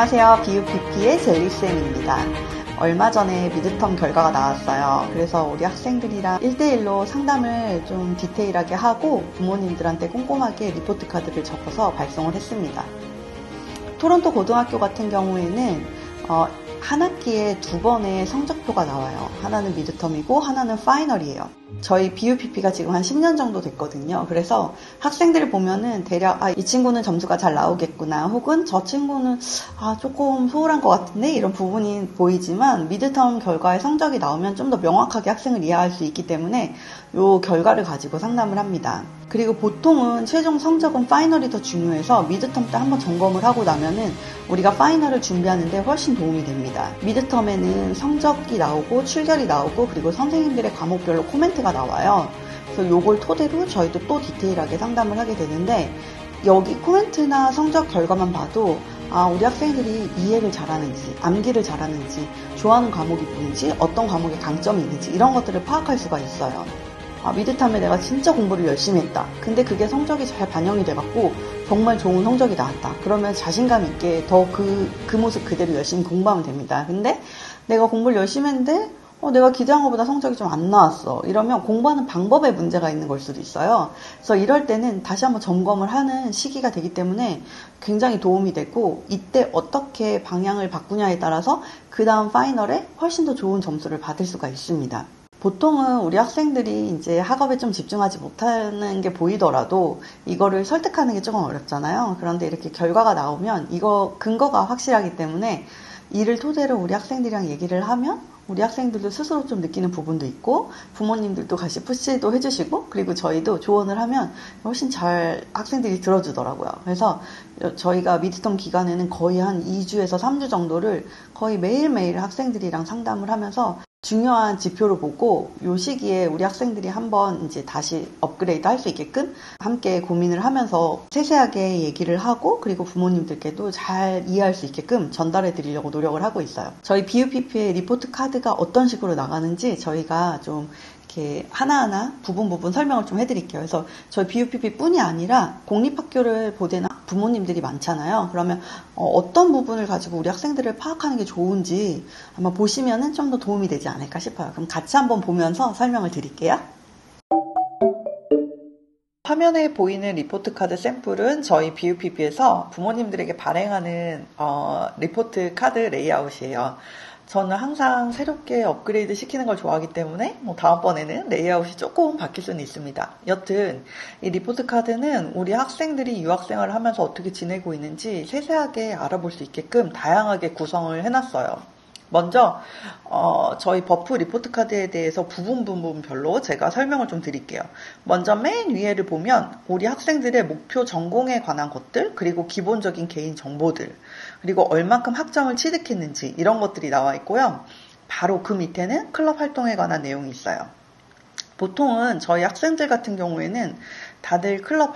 안녕하세요. BUPP의 젤리쌤입니다. 얼마 전에 미드텀 결과가 나왔어요. 그래서 우리 학생들이랑 1대1로 상담을 좀 디테일하게 하고 부모님들한테 꼼꼼하게 리포트 카드를 적어서 발송을 했습니다. 토론토 고등학교 같은 경우에는 한 학기에 2번의 성적표가 나와요. 하나는 미드텀이고 하나는 파이널이에요. 저희 BUPP가 지금 한 10년 정도 됐거든요. 그래서 학생들을 보면은 대략 이 친구는 점수가 잘 나오겠구나, 혹은 저 친구는 조금 소홀한 것 같은데, 이런 부분이 보이지만 미드텀 결과의 성적이 나오면 좀 더 명확하게 학생을 이해할 수 있기 때문에 이 결과를 가지고 상담을 합니다. 그리고 보통은 최종 성적은 파이널이 더 중요해서 미드텀 때 한번 점검을 하고 나면은 우리가 파이널을 준비하는데 훨씬 도움이 됩니다. 미드텀에는 성적이 나오고 출결이 나오고 그리고 선생님들의 과목별로 코멘트가 나와요. 그래서 요걸 토대로 저희도 또 디테일하게 상담을 하게 되는데, 여기 코멘트나 성적 결과만 봐도 우리 학생들이 이해를 잘하는지, 암기를 잘하는지, 좋아하는 과목이 뭔지, 어떤 과목에 강점이 있는지 이런 것들을 파악할 수가 있어요. 미드텀에 내가 진짜 공부를 열심히 했다. 근데 그게 성적이 잘 반영이 돼갖고 정말 좋은 성적이 나왔다. 그러면 자신감 있게 더 그 모습 그대로 열심히 공부하면 됩니다. 근데 내가 공부를 열심히 했는데 내가 기대한 것보다 성적이 좀 안 나왔어. 이러면 공부하는 방법에 문제가 있는 걸 수도 있어요. 그래서 이럴 때는 다시 한번 점검을 하는 시기가 되기 때문에 굉장히 도움이 되고, 이때 어떻게 방향을 바꾸냐에 따라서 그 다음 파이널에 훨씬 더 좋은 점수를 받을 수가 있습니다. 보통은 우리 학생들이 이제 학업에 좀 집중하지 못하는 게 보이더라도 이거를 설득하는 게 조금 어렵잖아요. 그런데 이렇게 결과가 나오면 이거 근거가 확실하기 때문에 이를 토대로 우리 학생들이랑 얘기를 하면 우리 학생들도 스스로 좀 느끼는 부분도 있고, 부모님들도 같이 푸시도 해주시고, 그리고 저희도 조언을 하면 훨씬 잘 학생들이 들어주더라고요. 그래서 저희가 미드텀 기간에는 거의 한 2주에서 3주 정도를 거의 매일매일 학생들이랑 상담을 하면서 중요한 지표를 보고 이 시기에 우리 학생들이 한번 이제 다시 업그레이드 할 수 있게끔 함께 고민을 하면서 세세하게 얘기를 하고, 그리고 부모님들께도 잘 이해할 수 있게끔 전달해 드리려고 노력을 하고 있어요. 저희 BUPP의 리포트 카드가 어떤 식으로 나가는지 저희가 좀 이렇게 하나하나 부분 설명을 좀 해드릴게요. 그래서 저희 BUPP 뿐이 아니라 공립학교를 보내는 부모님들이 많잖아요. 그러면 어떤 부분을 가지고 우리 학생들을 파악하는 게 좋은지 아마 보시면은 좀 더 도움이 되지 않을까 싶어요. 그럼 같이 한번 보면서 설명을 드릴게요. 화면에 보이는 리포트 카드 샘플은 저희 BUPP에서 부모님들에게 발행하는 리포트 카드 레이아웃이에요. 저는 항상 새롭게 업그레이드 시키는 걸 좋아하기 때문에 다음번에는 레이아웃이 조금 바뀔 수는 있습니다. 여튼 이 리포트 카드는 우리 학생들이 유학생활을 하면서 어떻게 지내고 있는지 세세하게 알아볼 수 있게끔 다양하게 구성을 해놨어요. 먼저 저희 버프 리포트 카드에 대해서 부분별로 제가 설명을 좀 드릴게요. 먼저 맨 위에를 보면 우리 학생들의 목표 전공에 관한 것들, 그리고 기본적인 개인 정보들, 그리고 얼만큼 학점을 취득했는지 이런 것들이 나와 있고요. 바로 그 밑에는 클럽 활동에 관한 내용이 있어요. 보통은 저희 학생들 같은 경우에는 다들 클럽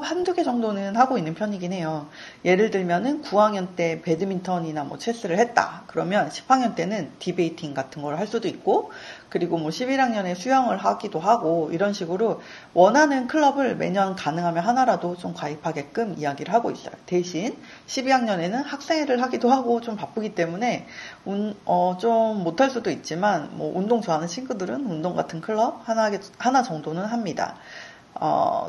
한두 개 정도는 하고 있는 편이긴 해요. 예를 들면은 9학년 때 배드민턴이나 체스를 했다. 그러면 10학년 때는 디베이팅 같은 걸 할 수도 있고, 그리고 11학년에 수영을 하기도 하고, 이런 식으로 원하는 클럽을 매년 가능하면 하나라도 좀 가입하게끔 이야기를 하고 있어요. 대신 12학년에는 학생회를 하기도 하고 좀 바쁘기 때문에 좀 못할 수도 있지만 운동 좋아하는 친구들은 운동 같은 클럽 하나 정도는 합니다.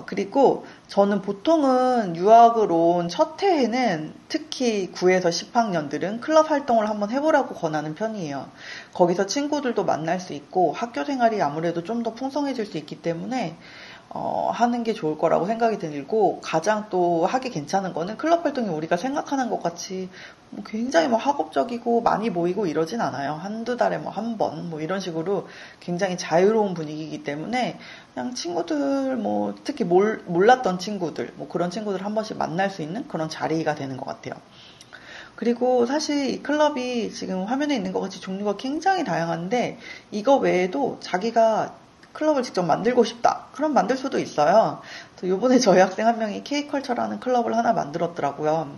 그리고 저는 보통은 유학을 온 첫 해에는 특히 9에서 10학년들은 클럽 활동을 한번 해보라고 권하는 편이에요. 거기서 친구들도 만날 수 있고 학교 생활이 아무래도 좀 더 풍성해질 수 있기 때문에 하는 게 좋을 거라고 생각이 들고, 가장 또 하기 괜찮은 거는 클럽 활동이 우리가 생각하는 것 같이 굉장히 학업적이고 많이 모이고 이러진 않아요. 한두 달에 한 번 이런 식으로 굉장히 자유로운 분위기이기 때문에 그냥 친구들 특히 몰랐던 친구들 그런 친구들 한 번씩 만날 수 있는 그런 자리가 되는 것 같아요. 그리고 사실 이 클럽이 지금 화면에 있는 것 같이 종류가 굉장히 다양한데, 이거 외에도 자기가 클럽을 직접 만들고 싶다. 그럼 만들 수도 있어요. 요번에 저희 학생 한 명이 K컬처라는 클럽을 하나 만들었더라고요.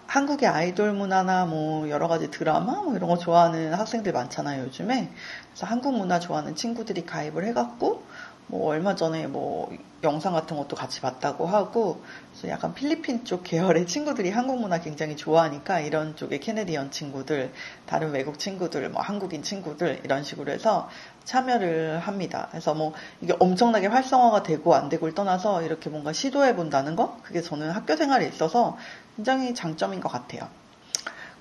한국의 아이돌 문화나 여러 가지 드라마 이런 거 좋아하는 학생들 많잖아요, 요즘에. 그래서 한국 문화 좋아하는 친구들이 가입을 해갖고 뭐 얼마 전에 뭐 영상 같은 것도 같이 봤다고 하고, 그래서 약간 필리핀 쪽 계열의 친구들이 한국 문화 굉장히 좋아하니까 이런 쪽의 캐네디언 친구들, 다른 외국 친구들, 뭐 한국인 친구들 이런 식으로 해서 참여를 합니다. 그래서 뭐 이게 엄청나게 활성화가 되고 안 되고를 떠나서 이렇게 뭔가 시도해 본다는 거, 그게 저는 학교 생활에 있어서 굉장히 장점인 것 같아요.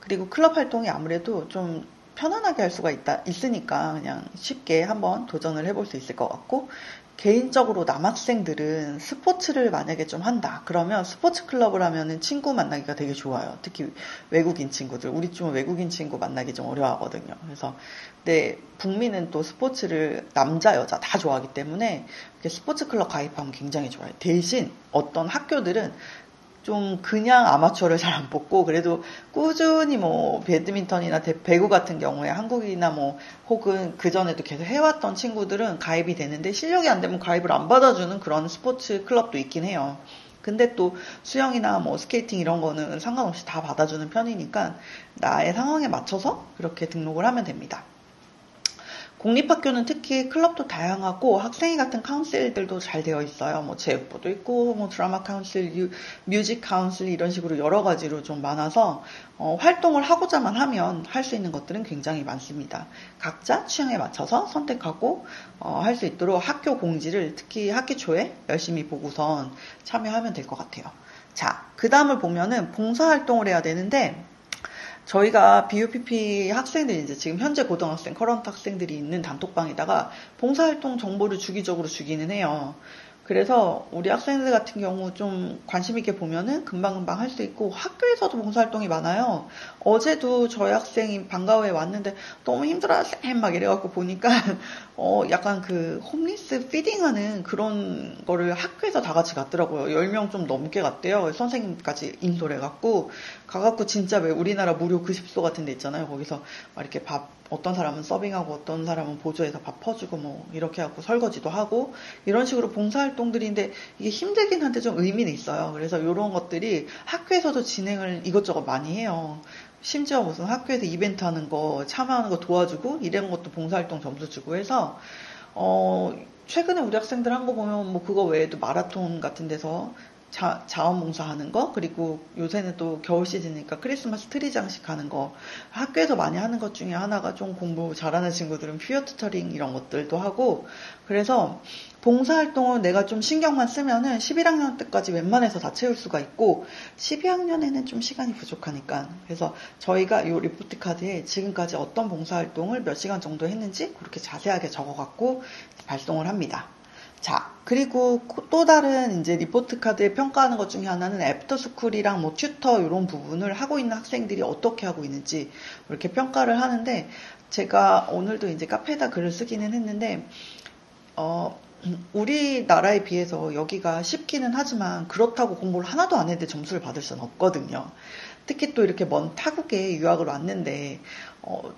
그리고 클럽 활동이 아무래도 좀 편안하게 할 수가 있으니까 그냥 쉽게 한번 도전을 해볼 수 있을 것 같고, 개인적으로 남학생들은 스포츠를 만약에 좀 한다. 그러면 스포츠 클럽을 하면은 친구 만나기가 되게 좋아요. 특히 외국인 친구들. 우리 쪽은 외국인 친구 만나기 좀 어려워하거든요. 그래서, 근데 북미는 또 스포츠를 남자, 여자 다 좋아하기 때문에 스포츠 클럽 가입하면 굉장히 좋아요. 대신 어떤 학교들은 좀 그냥 아마추어를 잘 안 뽑고, 그래도 꾸준히 뭐 배드민턴이나 배구 같은 경우에 한국이나 뭐 혹은 그전에도 계속 해왔던 친구들은 가입이 되는데, 실력이 안 되면 가입을 안 받아주는 그런 스포츠 클럽도 있긴 해요. 근데 또 수영이나 뭐 스케이팅 이런 거는 상관없이 다 받아주는 편이니까 나의 상황에 맞춰서 그렇게 등록을 하면 됩니다. 공립학교는 특히 클럽도 다양하고 학생회 같은 카운슬들도 잘 되어 있어요. 뭐 체육부도 있고, 뭐 드라마 카운슬, 뮤직 카운슬 이런 식으로 여러 가지로 좀 많아서 활동을 하고자만 하면 할 수 있는 것들은 굉장히 많습니다. 각자 취향에 맞춰서 선택하고 할 수 있도록 학교 공지를 특히 학기 초에 열심히 보고선 참여하면 될 것 같아요. 자, 그 다음을 보면은 봉사활동을 해야 되는데, 저희가 BUPP 학생들이 이제 지금 현재 고등학생, 커런트 학생들이 있는 단톡방에다가 봉사활동 정보를 주기적으로 주기는 해요. 그래서 우리 학생들 같은 경우 좀 관심 있게 보면은 금방금방 할 수 있고, 학교에서도 봉사활동이 많아요. 어제도 저희 학생이 방과후에 왔는데 너무 힘들어요 쌤 막 이래갖고 보니까 약간 그 홈리스 피딩하는 그런 거를 학교에서 다 같이 갔더라고요. 10명 좀 넘게 갔대요. 선생님까지 인솔해갖고 가갖고 진짜 왜 우리나라 무료 급식소 같은 데 있잖아요. 거기서 막 이렇게 어떤 사람은 서빙하고 어떤 사람은 보조해서 밥 퍼주고 뭐 이렇게 하고 설거지도 하고 이런 식으로 봉사활동들인데, 이게 힘들긴 한데 좀 의미는 있어요. 그래서 이런 것들이 학교에서도 진행을 이것저것 많이 해요. 심지어 무슨 학교에서 이벤트 하는 거 참여하는 거 도와주고 이런 것도 봉사활동 점수 주고 해서 최근에 우리 학생들 한 거 보면 뭐 그거 외에도 마라톤 같은 데서 자원봉사하는 거, 그리고 요새는 또 겨울 시즌이니까 크리스마스 트리 장식하는 거, 학교에서 많이 하는 것 중에 하나가 좀 공부 잘하는 친구들은 피어 투터링 이런 것들도 하고, 그래서 봉사활동을 내가 좀 신경만 쓰면은 11학년 때까지 웬만해서 다 채울 수가 있고, 12학년에는 좀 시간이 부족하니까, 그래서 저희가 이 리포트 카드에 지금까지 어떤 봉사활동을 몇 시간 정도 했는지 그렇게 자세하게 적어갖고 발송을 합니다. 자, 그리고 또 다른 이제 리포트 카드에 평가하는 것 중에 하나는 애프터스쿨이랑 뭐 튜터 이런 부분을 하고 있는 학생들이 어떻게 하고 있는지 이렇게 평가를 하는데, 제가 오늘도 이제 카페에다 글을 쓰기는 했는데, 우리나라에 비해서 여기가 쉽기는 하지만 그렇다고 공부를 하나도 안 했는데 점수를 받을 수는 없거든요. 특히 또 이렇게 먼 타국에 유학을 왔는데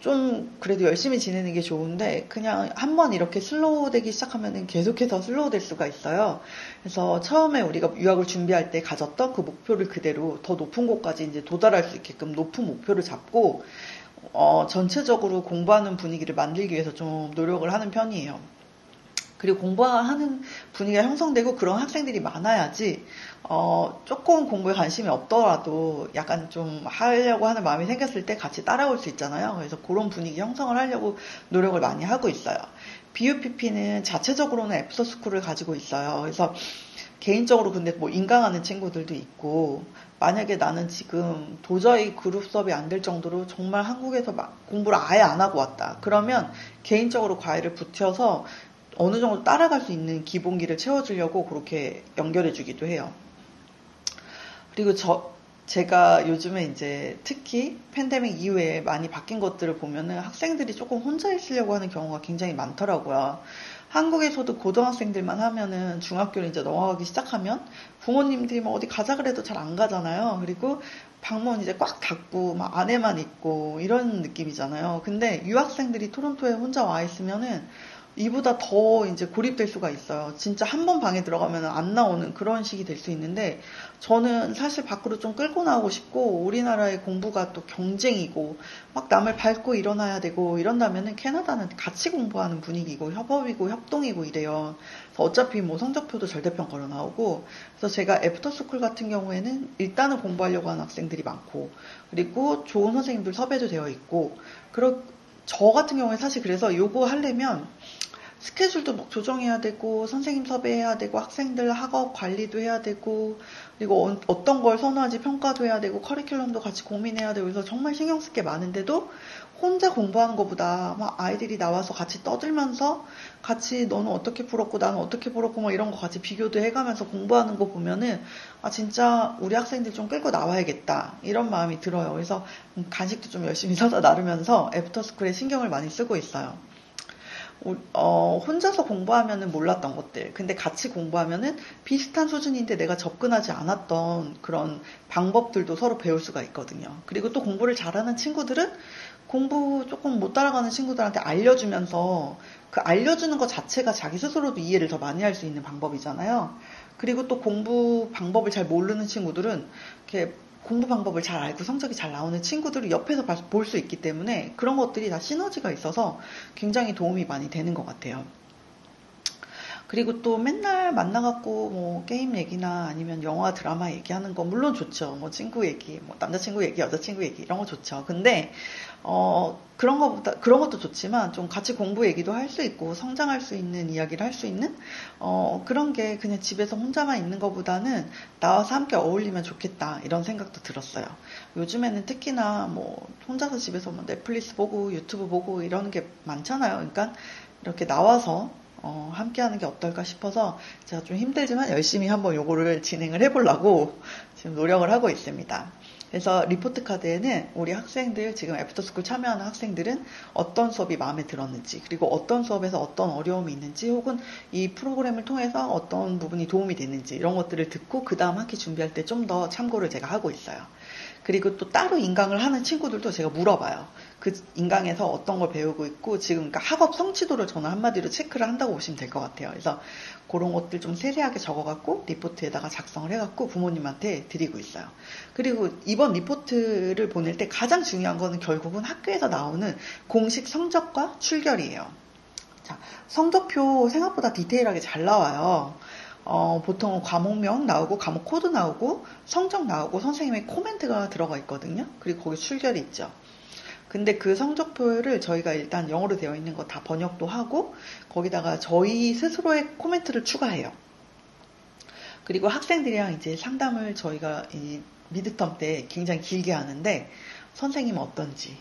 좀 그래도 열심히 지내는 게 좋은데, 그냥 한번 이렇게 슬로우 되기 시작하면 계속해서 슬로우 될 수가 있어요. 그래서 처음에 우리가 유학을 준비할 때 가졌던 그 목표를 그대로 더 높은 곳까지 이제 도달할 수 있게끔 높은 목표를 잡고 전체적으로 공부하는 분위기를 만들기 위해서 좀 노력을 하는 편이에요. 그리고 공부하는 분위기가 형성되고 그런 학생들이 많아야지 조금 공부에 관심이 없더라도 약간 좀 하려고 하는 마음이 생겼을 때 같이 따라올 수 있잖아요. 그래서 그런 분위기 형성을 하려고 노력을 많이 하고 있어요. BUPP는 자체적으로는 애프터스쿨을 가지고 있어요. 그래서 개인적으로 근데 뭐 인강하는 친구들도 있고, 만약에 나는 지금 도저히 그룹 수업이 안 될 정도로 정말 한국에서 막 공부를 아예 안 하고 왔다. 그러면 개인적으로 과외를 붙여서 어느 정도 따라갈 수 있는 기본기를 채워주려고 그렇게 연결해주기도 해요. 그리고 제가 요즘에 이제 특히 팬데믹 이후에 많이 바뀐 것들을 보면은 학생들이 조금 혼자 있으려고 하는 경우가 굉장히 많더라고요. 한국에서도 고등학생들만 하면은 중학교를 이제 넘어가기 시작하면 부모님들이 뭐 어디 가자 그래도 잘 안 가잖아요. 그리고 방문 이제 꽉 닫고 막 안에만 있고 이런 느낌이잖아요. 근데 유학생들이 토론토에 혼자 와 있으면은 이보다 더 이제 고립될 수가 있어요. 진짜 한 번 방에 들어가면 안 나오는 그런 식이 될 수 있는데, 저는 사실 밖으로 좀 끌고 나오고 싶고, 우리나라의 공부가 또 경쟁이고 막 남을 밟고 일어나야 되고 이런다면은 캐나다는 같이 공부하는 분위기고 협업이고 협동이고 이래요. 그래서 어차피 뭐 성적표도 절대평가로 나오고, 그래서 제가 애프터스쿨 같은 경우에는 일단은 공부하려고 하는 학생들이 많고, 그리고 좋은 선생님들 섭외도 되어 있고, 저 같은 경우에 사실 그래서 요거 하려면 스케줄도 막 조정해야 되고, 선생님 섭외해야 되고, 학생들 학업 관리도 해야 되고, 그리고 어떤 걸 선호하지 평가도 해야 되고, 커리큘럼도 같이 고민해야 되고, 그래서 정말 신경 쓸 게 많은데도 혼자 공부하는 것보다 막 아이들이 나와서 같이 떠들면서 같이 너는 어떻게 풀었고 나는 어떻게 풀었고 뭐 이런 거 같이 비교도 해가면서 공부하는 거 보면은 아 진짜 우리 학생들 좀 끌고 나와야겠다 이런 마음이 들어요. 그래서 간식도 좀 열심히 사다 나르면서 애프터스쿨에 신경을 많이 쓰고 있어요. 혼자서 공부하면은 몰랐던 것들, 근데 같이 공부하면은 비슷한 수준인데 내가 접근하지 않았던 그런 방법들도 서로 배울 수가 있거든요. 그리고 또 공부를 잘하는 친구들은 공부 조금 못 따라가는 친구들한테 알려주면서 그 알려주는 것 자체가 자기 스스로도 이해를 더 많이 할 수 있는 방법이잖아요. 그리고 또 공부 방법을 잘 모르는 친구들은 이렇게 공부 방법을 잘 알고 성적이 잘 나오는 친구들을 옆에서 볼 수 있기 때문에 그런 것들이 다 시너지가 있어서 굉장히 도움이 많이 되는 것 같아요. 그리고 또 맨날 만나갖고 뭐 게임 얘기나 아니면 영화 드라마 얘기하는 거 물론 좋죠. 뭐 친구 얘기, 뭐 남자친구 얘기, 여자친구 얘기 이런 거 좋죠. 근데 그런 것도 좋지만 좀 같이 공부 얘기도 할 수 있고 성장할 수 있는 이야기를 할 수 있는 그런 게 그냥 집에서 혼자만 있는 것보다는 나와서 함께 어울리면 좋겠다 이런 생각도 들었어요. 요즘에는 특히나 뭐 혼자서 집에서 뭐 넷플릭스 보고 유튜브 보고 이러는 게 많잖아요. 그러니까 이렇게 나와서 함께 하는 게 어떨까 싶어서 제가 좀 힘들지만 열심히 한번 요거를 진행을 해보려고 지금 노력을 하고 있습니다. 그래서 리포트 카드에는 우리 학생들, 지금 애프터스쿨 참여하는 학생들은 어떤 수업이 마음에 들었는지, 그리고 어떤 수업에서 어떤 어려움이 있는지, 혹은 이 프로그램을 통해서 어떤 부분이 도움이 됐는지 이런 것들을 듣고 그 다음 학기 준비할 때 좀 더 참고를 제가 하고 있어요. 그리고 또 따로 인강을 하는 친구들도 제가 물어봐요. 그 인강에서 어떤 걸 배우고 있고 지금 그러니까 학업 성취도를 저는 한마디로 체크를 한다고 보시면 될 것 같아요. 그래서 그런 것들 좀 세세하게 적어갖고 리포트에다가 작성을 해갖고 부모님한테 드리고 있어요. 그리고 이번 리포트를 보낼 때 가장 중요한 거는 결국은 학교에서 나오는 공식 성적과 출결이에요. 자, 성적표 생각보다 디테일하게 잘 나와요. 보통 과목명 나오고 과목 코드 나오고 성적 나오고 선생님의 코멘트가 들어가 있거든요. 그리고 거기 출결이 있죠. 근데 그 성적표를 저희가 일단 영어로 되어 있는 거 다 번역도 하고 거기다가 저희 스스로의 코멘트를 추가해요. 그리고 학생들이랑 이제 상담을 저희가 이 미드텀 때 굉장히 길게 하는데 선생님은 어떤지,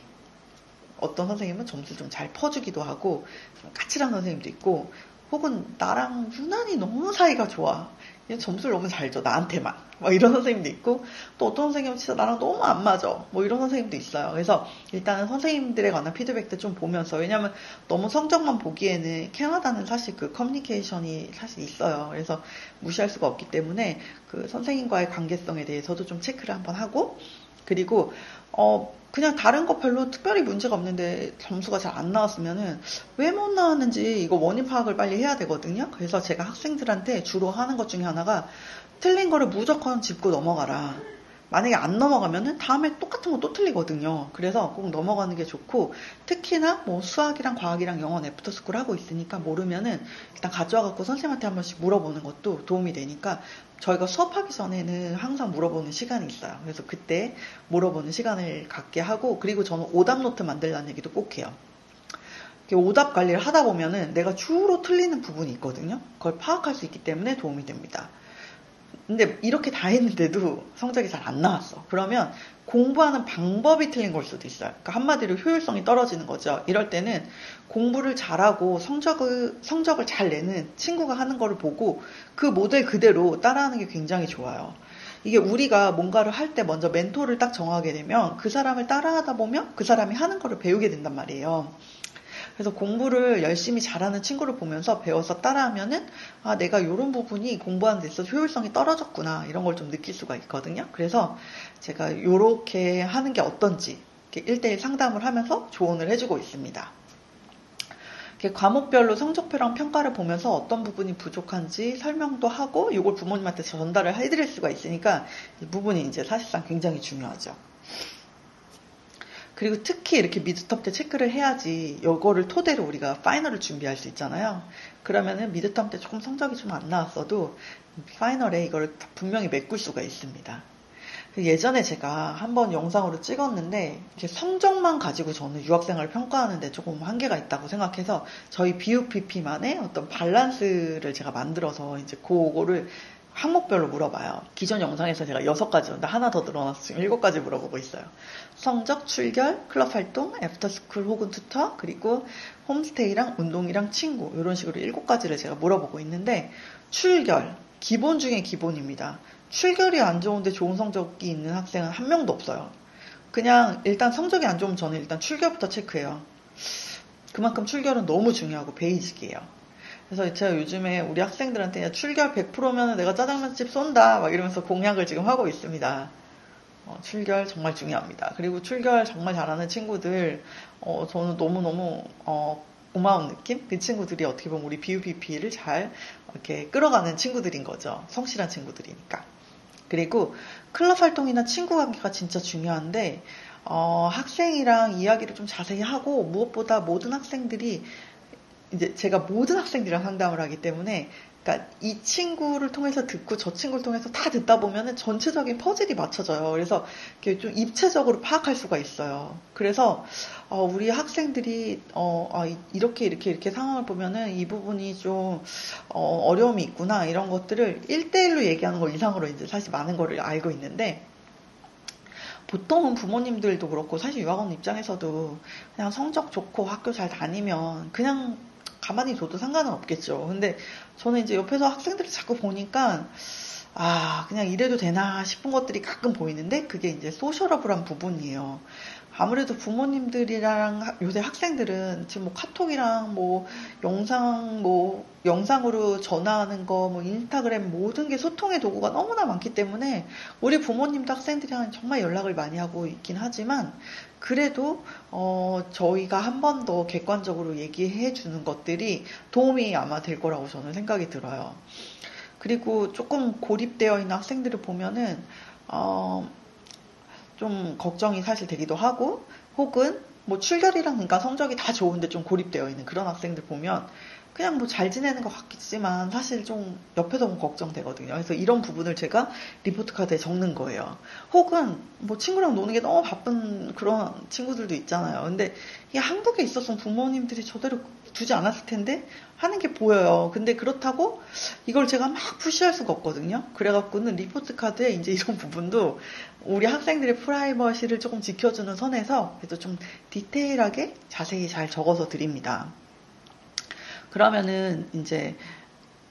어떤 선생님은 점수 좀 잘 퍼주기도 하고 까칠한 선생님도 있고 혹은 나랑 유난히 너무 사이가 좋아. 점수를 너무 잘 줘. 나한테만. 막 이런 선생님도 있고 또 어떤 선생님은 진짜 나랑 너무 안 맞아. 뭐 이런 선생님도 있어요. 그래서 일단은 선생님들에 관한 피드백도 좀 보면서 왜냐면 너무 성적만 보기에는 캐나다는 사실 그 커뮤니케이션이 사실 있어요. 그래서 무시할 수가 없기 때문에 그 선생님과의 관계성에 대해서도 좀 체크를 한번 하고 그리고 그냥 다른 거 별로 특별히 문제가 없는데 점수가 잘 안 나왔으면은 왜 못 나왔는지 이거 원인 파악을 빨리 해야 되거든요. 그래서 제가 학생들한테 주로 하는 것 중에 하나가 틀린 거를 무조건 짚고 넘어가라. 만약에 안 넘어가면은 다음에 똑같은 거 또 틀리거든요. 그래서 꼭 넘어가는 게 좋고 특히나 뭐 수학이랑 과학이랑 영어는 애프터스쿨 하고 있으니까 모르면은 일단 가져와갖고 선생님한테 한 번씩 물어보는 것도 도움이 되니까 저희가 수업하기 전에는 항상 물어보는 시간이 있어요. 그래서 그때 물어보는 시간을 갖게 하고 그리고 저는 오답 노트 만들라는 얘기도 꼭 해요. 오답 관리를 하다 보면은 내가 주로 틀리는 부분이 있거든요. 그걸 파악할 수 있기 때문에 도움이 됩니다. 근데 이렇게 다 했는데도 성적이 잘 안 나왔어. 그러면 공부하는 방법이 틀린 걸 수도 있어요. 그러니까 한마디로 효율성이 떨어지는 거죠. 이럴 때는 공부를 잘하고 성적을 잘 내는 친구가 하는 거를 보고 그 모델 그대로 따라하는 게 굉장히 좋아요. 이게 우리가 뭔가를 할 때 먼저 멘토를 딱 정하게 되면 그 사람을 따라하다 보면 그 사람이 하는 거를 배우게 된단 말이에요. 그래서 공부를 열심히 잘하는 친구를 보면서 배워서 따라하면은 아 내가 이런 부분이 공부하는 데 있어서 효율성이 떨어졌구나 이런 걸 좀 느낄 수가 있거든요. 그래서 제가 이렇게 하는 게 어떤지 1대1 상담을 하면서 조언을 해주고 있습니다. 과목별로 성적표랑 평가를 보면서 어떤 부분이 부족한지 설명도 하고 이걸 부모님한테 전달을 해드릴 수가 있으니까 이 부분이 이제 사실상 굉장히 중요하죠. 그리고 특히 이렇게 미드텀 때 체크를 해야지 이거를 토대로 우리가 파이널을 준비할 수 있잖아요. 그러면은 미드텀 때 조금 성적이 좀 안 나왔어도 파이널에 이걸 분명히 메꿀 수가 있습니다. 예전에 제가 한번 영상으로 찍었는데 이렇게 성적만 가지고 저는 유학생활을 평가하는데 조금 한계가 있다고 생각해서 저희 BUPP만의 어떤 밸런스를 제가 만들어서 이제 그거를 항목별로 물어봐요. 기존 영상에서 제가 6가지였는데 하나 더 늘어나서 지금 7가지 물어보고 있어요. 성적, 출결, 클럽 활동, 애프터스쿨 혹은 투터, 그리고 홈스테이랑 운동이랑 친구 이런 식으로 7가지를 제가 물어보고 있는데 출결, 기본 중에 기본입니다. 출결이 안 좋은데 좋은 성적이 있는 학생은 한 명도 없어요. 그냥 일단 성적이 안 좋으면 저는 일단 출결부터 체크해요. 그만큼 출결은 너무 중요하고 베이직이에요. 그래서 제가 요즘에 우리 학생들한테 출결 100%면 내가 짜장면집 쏜다 막 이러면서 공약을 지금 하고 있습니다. 출결 정말 중요합니다. 그리고 출결 정말 잘하는 친구들 저는 너무너무 고마운 느낌? 그 친구들이 어떻게 보면 우리 BUPP를 잘 이렇게 끌어가는 친구들인 거죠. 성실한 친구들이니까. 그리고 클럽 활동이나 친구 관계가 진짜 중요한데 학생이랑 이야기를 좀 자세히 하고 무엇보다 모든 학생들이 이제 제가 모든 학생들이랑 상담을 하기 때문에 그러니까 이 친구를 통해서 듣고 저 친구를 통해서 다 듣다 보면은 전체적인 퍼즐이 맞춰져요. 그래서 이렇게 좀 입체적으로 파악할 수가 있어요. 그래서 우리 학생들이 이렇게 상황을 보면은 이 부분이 좀 어려움이 있구나 이런 것들을 1대1로 얘기하는 거 이상으로 이제 사실 많은 거를 알고 있는데 보통은 부모님들도 그렇고 사실 유학원 입장에서도 그냥 성적 좋고 학교 잘 다니면 그냥 가만히 둬도 상관은 없겠죠. 근데 저는 이제 옆에서 학생들을 자꾸 보니까 그냥 이래도 되나 싶은 것들이 가끔 보이는데 그게 이제 소셜러블한 부분이에요. 아무래도 부모님들이랑 요새 학생들은 지금 뭐 카톡이랑 뭐 영상으로 전화하는 거, 뭐 인스타그램 모든 게 소통의 도구가 너무나 많기 때문에 우리 부모님도 학생들이랑 정말 연락을 많이 하고 있긴 하지만 그래도 저희가 한 번 더 객관적으로 얘기해 주는 것들이 도움이 아마 될 거라고 저는 생각이 들어요. 그리고 조금 고립되어 있는 학생들을 보면은 좀 걱정이 사실 되기도 하고 혹은 뭐 출결이랑 그러니까 성적이 다 좋은데 좀 고립되어 있는 그런 학생들 보면 그냥 뭐 잘 지내는 것 같겠지만 사실 좀 옆에서 보면 걱정되거든요. 그래서 이런 부분을 제가 리포트 카드에 적는 거예요. 혹은 뭐 친구랑 노는 게 너무 바쁜 그런 친구들도 있잖아요. 근데 이게 한국에 있었으면 부모님들이 저대로 두지 않았을 텐데 하는 게 보여요. 근데 그렇다고 이걸 제가 막 푸시할 수가 없거든요. 그래갖고는 리포트 카드에 이제 이런 부분도 우리 학생들의 프라이버시를 조금 지켜주는 선에서 그래도 좀 디테일하게 자세히 잘 적어서 드립니다. 그러면은 이제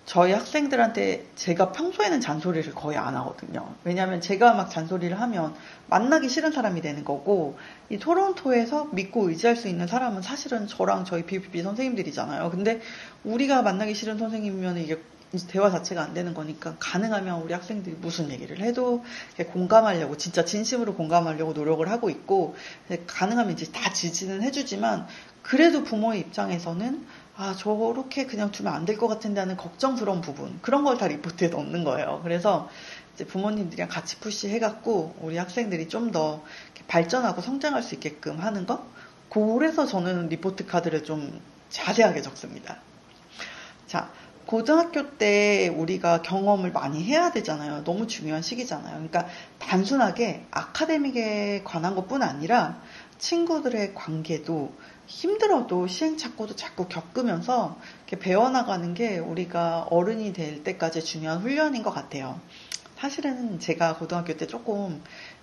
저희 학생들한테 제가 평소에는 잔소리를 거의 안 하거든요. 왜냐하면 제가 막 잔소리를 하면 만나기 싫은 사람이 되는 거고 이 토론토에서 믿고 의지할 수 있는 사람은 사실은 저랑 저희 BUPP 선생님들이잖아요. 근데 우리가 만나기 싫은 선생님이면 이게 대화 자체가 안 되는 거니까 가능하면 우리 학생들이 무슨 얘기를 해도 공감하려고 진짜 진심으로 공감하려고 노력을 하고 있고 가능하면 이제 다 지지는 해주지만 그래도 부모의 입장에서는 저렇게 그냥 두면 안 될 것 같은데 하는 걱정스러운 부분 그런 걸 다 리포트에 넣는 거예요. 그래서 이제 부모님들이랑 같이 푸시해갖고 우리 학생들이 좀 더 발전하고 성장할 수 있게끔 하는 거 그래서 저는 리포트 카드를 좀 자세하게 적습니다. 자, 고등학교 때 우리가 경험을 많이 해야 되잖아요. 너무 중요한 시기잖아요. 그러니까 단순하게 아카데믹에 관한 것뿐 아니라 친구들의 관계도 힘들어도 시행착오도 자꾸 겪으면서 이렇게 배워나가는 게 우리가 어른이 될 때까지 중요한 훈련인 것 같아요. 사실은 제가 고등학교 때 조금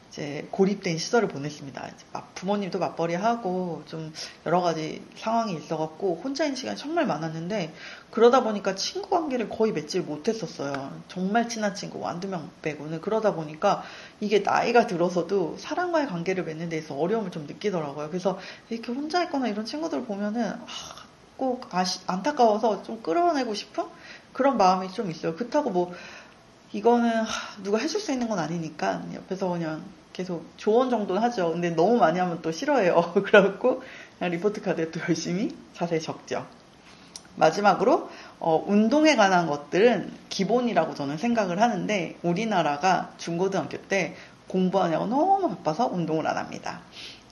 이제 고립된 시절을 보냈습니다. 부모님도 맞벌이하고 좀 여러 가지 상황이 있어갖고 혼자인 시간이 정말 많았는데 그러다 보니까 친구 관계를 거의 맺질 못했었어요. 정말 친한 친구 한두 명 빼고는. 그러다 보니까 이게 나이가 들어서도 사람과의 관계를 맺는 데서 어려움을 좀 느끼더라고요. 그래서 이렇게 혼자 있거나 이런 친구들 보면은 꼭 안타까워서 좀 끌어내고 싶은 그런 마음이 좀 있어요. 그렇다고 뭐 이거는 누가 해줄 수 있는 건 아니니까 옆에서 그냥 계속 조언 정도는 하죠. 근데 너무 많이 하면 또 싫어해요. 그래갖고 그냥 리포트 카드에 또 열심히 자세히 적죠. 마지막으로 운동에 관한 것들은 기본이라고 저는 생각을 하는데 우리나라가 중고등학교 때 공부하느라고 너무 바빠서 운동을 안 합니다.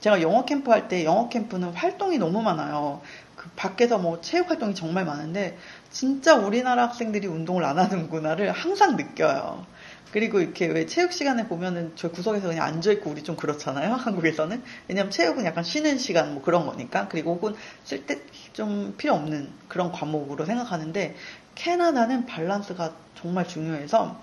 제가 영어 캠프 할 때 영어 캠프는 활동이 너무 많아요. 그 밖에서 뭐 체육 활동이 정말 많은데 진짜 우리나라 학생들이 운동을 안 하는구나를 항상 느껴요. 그리고 이렇게 왜 체육 시간에 보면은 저 구석에서 그냥 앉아있고 우리 좀 그렇잖아요. 한국에서는. 왜냐면 체육은 약간 쉬는 시간 뭐 그런 거니까. 그리고 혹은 쓸 때 좀 필요 없는 그런 과목으로 생각하는데 캐나다는 밸런스가 정말 중요해서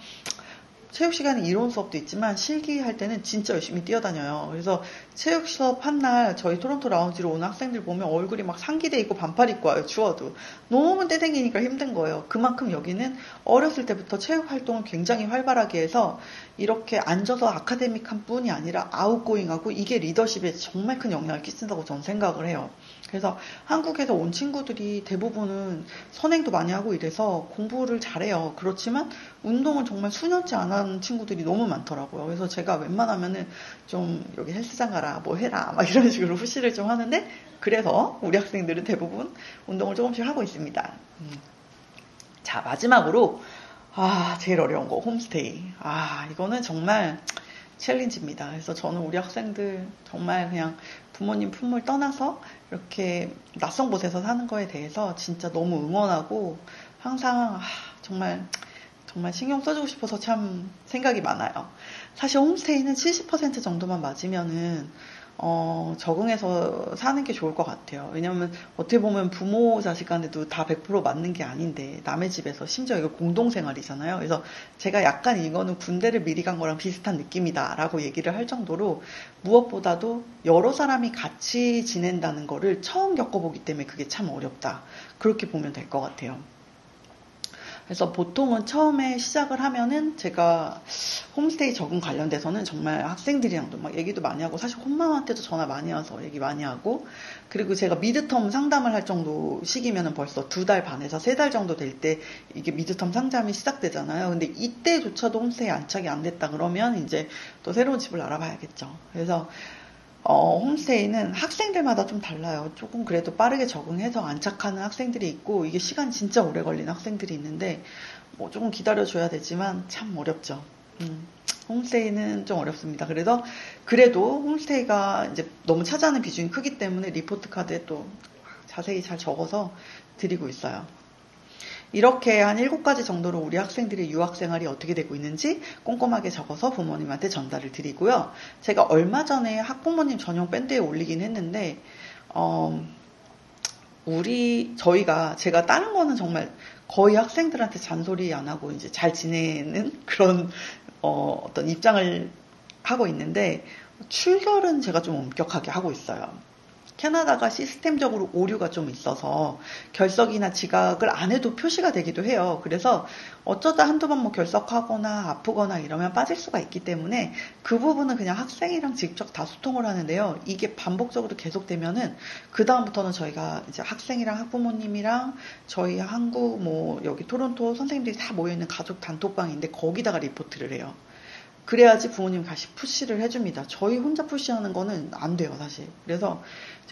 체육 시간에 이론 수업도 있지만 실기할 때는 진짜 열심히 뛰어다녀요. 그래서 체육 수업 한 날 저희 토론토 라운지로 오는 학생들 보면 얼굴이 막 상기돼 있고 반팔 입고 와요. 추워도. 너무 떼댕기니까 힘든 거예요. 그만큼 여기는 어렸을 때부터 체육 활동을 굉장히 활발하게 해서 이렇게 앉아서 아카데믹한 뿐이 아니라 아웃고잉하고 이게 리더십에 정말 큰 영향을 끼친다고 저는 생각을 해요. 그래서 한국에서 온 친구들이 대부분은 선행도 많이 하고 이래서 공부를 잘해요. 그렇지만 운동은 정말 수년째 안 하는 친구들이 너무 많더라고요. 그래서 제가 웬만하면은 좀 여기 헬스장 가라, 뭐 해라, 막 이런 식으로 푸시를 좀 하는데 그래서 우리 학생들은 대부분 운동을 조금씩 하고 있습니다. 자, 마지막으로 제일 어려운 거 홈스테이. 이거는 정말 챌린지입니다. 그래서 저는 우리 학생들 정말 그냥 부모님 품을 떠나서 이렇게 낯선 곳에서 사는 거에 대해서 진짜 너무 응원하고 항상 정말 신경 써주고 싶어서 참 생각이 많아요. 사실 홈스테이는 70% 정도만 맞으면은 적응해서 사는 게 좋을 것 같아요. 왜냐면 어떻게 보면 부모 자식 간에도 다 100% 맞는 게 아닌데 남의 집에서 심지어 이거 공동생활이잖아요. 그래서 제가 약간 이거는 군대를 미리 간 거랑 비슷한 느낌이다 라고 얘기를 할 정도로 무엇보다도 여러 사람이 같이 지낸다는 거를 처음 겪어보기 때문에 그게 참 어렵다. 그렇게 보면 될 것 같아요. 그래서 보통은 처음에 시작을 하면은 제가 홈스테이 적응 관련돼서는 정말 학생들이랑도 막 얘기도 많이 하고 사실 홈맘한테도 전화 많이 와서 얘기 많이 하고 그리고 제가 미드텀 상담을 할 정도 시기면은 벌써 2달 반에서 3달 정도 될 때 이게 미드텀 상담이 시작되잖아요. 근데 이때조차도 홈스테이 안착이 안 됐다 그러면 이제 또 새로운 집을 알아봐야겠죠. 그래서 홈스테이는 학생들마다 좀 달라요. 조금 그래도 빠르게 적응해서 안착하는 학생들이 있고 이게 시간 진짜 오래 걸리는 학생들이 있는데 뭐 조금 기다려줘야 되지만 참 어렵죠. 홈스테이는 좀 어렵습니다. 그래도 홈스테이가 이제 너무 차지하는 비중이 크기 때문에 리포트 카드에 또 자세히 잘 적어서 드리고 있어요. 이렇게 한 7가지 정도로 우리 학생들의 유학생활이 어떻게 되고 있는지 꼼꼼하게 적어서 부모님한테 전달을 드리고요. 제가 얼마 전에 학부모님 전용 밴드에 올리긴 했는데 제가 다른 거는 정말 거의 학생들한테 잔소리 안 하고 이제 잘 지내는 그런 어떤 입장을 하고 있는데 출결은 제가 좀 엄격하게 하고 있어요. 캐나다가 시스템적으로 오류가 좀 있어서 결석이나 지각을 안 해도 표시가 되기도 해요. 그래서 어쩌다 한두 번 뭐 결석하거나 아프거나 이러면 빠질 수가 있기 때문에 그 부분은 그냥 학생이랑 직접 다 소통을 하는데요. 이게 반복적으로 계속되면은 그다음부터는 저희가 이제 학생이랑 학부모님이랑 저희 한국 뭐 여기 토론토 선생님들이 다 모여있는 가족 단톡방인데 거기다가 리포트를 해요. 그래야지 부모님 다시 푸시를 해줍니다. 저희 혼자 푸시하는 거는 안 돼요, 사실. 그래서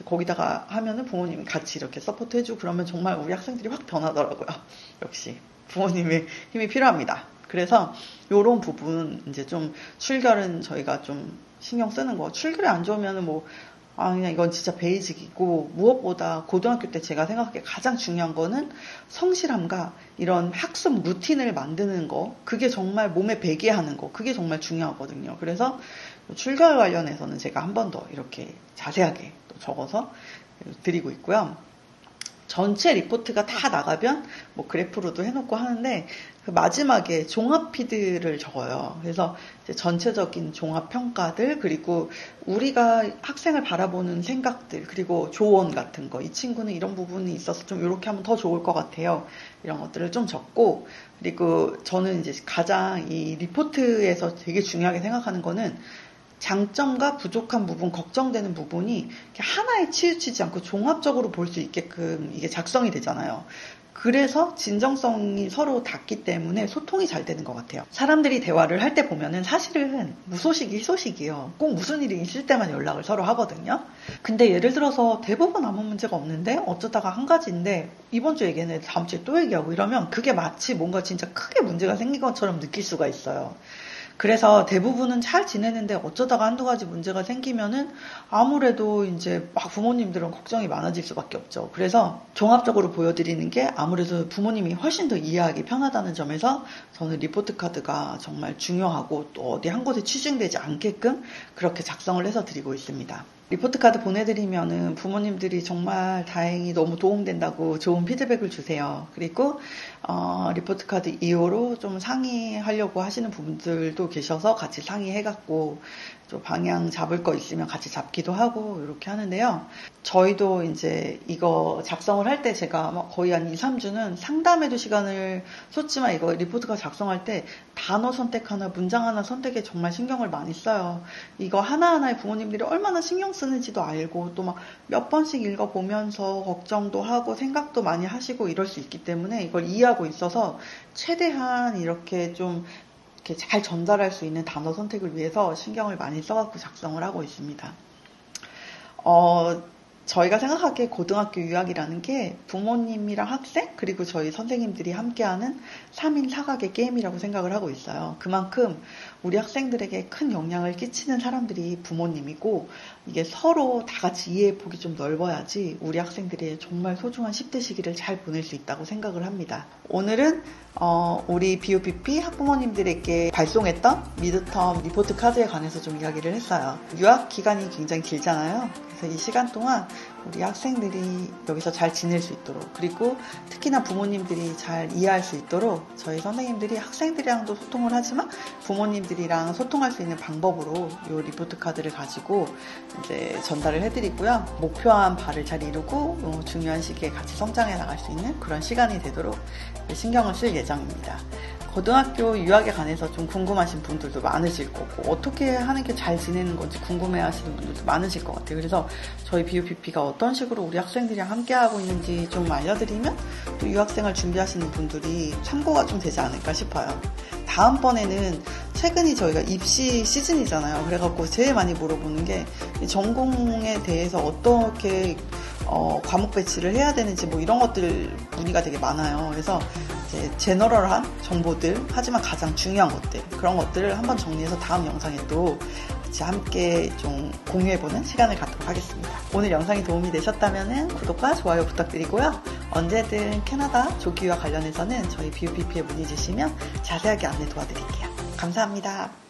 거기다가 하면은 부모님이 같이 이렇게 서포트 해주고 그러면 정말 우리 학생들이 확 변하더라고요. 역시 부모님의 힘이 필요합니다. 그래서 요런 부분 이제 좀 출결은 저희가 좀 신경 쓰는 거. 출결이 안 좋으면은 그냥 이건 진짜 베이직이고 무엇보다 고등학교 때 제가 생각하기에 가장 중요한 거는 성실함과 이런 학습 루틴을 만드는 거 그게 정말 몸에 배게 하는 거 그게 정말 중요하거든요. 그래서 출결 관련해서는 제가 한 번 더 이렇게 자세하게 또 적어서 드리고 있고요. 전체 리포트가 다 나가면 뭐 그래프로도 해놓고 하는데 그 마지막에 종합 피드를 적어요. 그래서 이제 전체적인 종합 평가들 그리고 우리가 학생을 바라보는 생각들 그리고 조언 같은 거 이 친구는 이런 부분이 있어서 좀 이렇게 하면 더 좋을 것 같아요. 이런 것들을 좀 적고 그리고 저는 이제 가장 이 리포트에서 되게 중요하게 생각하는 거는 장점과 부족한 부분, 걱정되는 부분이 하나에 치우치지 않고 종합적으로 볼 수 있게끔 이게 작성이 되잖아요. 그래서 진정성이 서로 닿기 때문에 소통이 잘 되는 것 같아요. 사람들이 대화를 할 때 보면은 사실은 무소식이 희소식이요. 꼭 무슨 일이 있을 때만 연락을 서로 하거든요. 근데 예를 들어서 대부분 아무 문제가 없는데 어쩌다가 한 가지인데 이번 주 얘기했는데 다음 주에 또 얘기하고 이러면 그게 마치 뭔가 진짜 크게 문제가 생긴 것처럼 느낄 수가 있어요. 그래서 대부분은 잘 지내는데 어쩌다가 한두 가지 문제가 생기면은 아무래도 이제 막 부모님들은 걱정이 많아질 수밖에 없죠. 그래서 종합적으로 보여드리는 게 아무래도 부모님이 훨씬 더 이해하기 편하다는 점에서 저는 리포트 카드가 정말 중요하고 또 어디 한 곳에 취중되지 않게끔 그렇게 작성을 해서 드리고 있습니다. 리포트 카드 보내드리면은 부모님들이 정말 다행히 너무 도움된다고 좋은 피드백을 주세요. 그리고 리포트 카드 이후로 좀 상의하려고 하시는 분들도 계셔서 같이 상의해갖고 좀 방향 잡을 거 있으면 같이 잡기도 하고 이렇게 하는데요. 저희도 이제 이거 작성을 할 때 제가 거의 한 2, 3주는 상담에도 시간을 쏟지만 이거 리포트가 작성할 때 단어 선택 하나, 문장 하나 선택에 정말 신경을 많이 써요. 이거 하나하나에 부모님들이 얼마나 신경 쓰는지도 알고 또 막 몇 번씩 읽어보면서 걱정도 하고 생각도 많이 하시고 이럴 수 있기 때문에 이걸 이해하고 있어서 최대한 이렇게 좀 이렇게 잘 전달할 수 있는 단어 선택을 위해서 신경을 많이 써갖고 작성을 하고 있습니다. 저희가 생각하기에 고등학교 유학이라는 게 부모님이랑 학생 그리고 저희 선생님들이 함께하는 3인 사각의 게임이라고 생각을 하고 있어요. 그만큼 우리 학생들에게 큰 영향을 끼치는 사람들이 부모님이고 이게 서로 다 같이 이해폭이 좀 넓어야지 우리 학생들이 정말 소중한 10대 시기를 잘 보낼 수 있다고 생각을 합니다. 오늘은 우리 BUPP 학부모님들에게 발송했던 미드텀 리포트 카드에 관해서 좀 이야기를 했어요. 유학 기간이 굉장히 길잖아요. 그래서 이 시간 동안 우리 학생들이 여기서 잘 지낼 수 있도록 그리고 특히나 부모님들이 잘 이해할 수 있도록 저희 선생님들이 학생들이랑도 소통을 하지만 부모님들이랑 소통할 수 있는 방법으로 이 리포트 카드를 가지고 이제 전달을 해드리고요. 목표한 바를 잘 이루고 중요한 시기에 같이 성장해 나갈 수 있는 그런 시간이 되도록 신경을 쓸 예정입니다. 고등학교 유학에 관해서 좀 궁금하신 분들도 많으실 거고 어떻게 하는 게 잘 지내는 건지 궁금해하시는 분들도 많으실 것 같아요. 그래서 저희 BUPP가 어떤 식으로 우리 학생들이랑 함께하고 있는지 좀 알려드리면 또 유학생활 준비하시는 분들이 참고가 좀 되지 않을까 싶어요. 다음번에는 최근이 저희가 입시 시즌이잖아요. 그래갖고 제일 많이 물어보는 게 전공에 대해서 어떻게 과목 배치를 해야 되는지 뭐 이런 것들 문의가 되게 많아요. 그래서 이제 제너럴한 정보들 하지만 가장 중요한 것들 그런 것들을 한번 정리해서 다음 영상에 또 같이 함께 좀 공유해보는 시간을 갖도록 하겠습니다. 오늘 영상이 도움이 되셨다면 구독과 좋아요 부탁드리고요. 언제든 캐나다 조기유학 관련해서는 저희 BUPP에 문의 주시면 자세하게 안내 도와드릴게요. 감사합니다.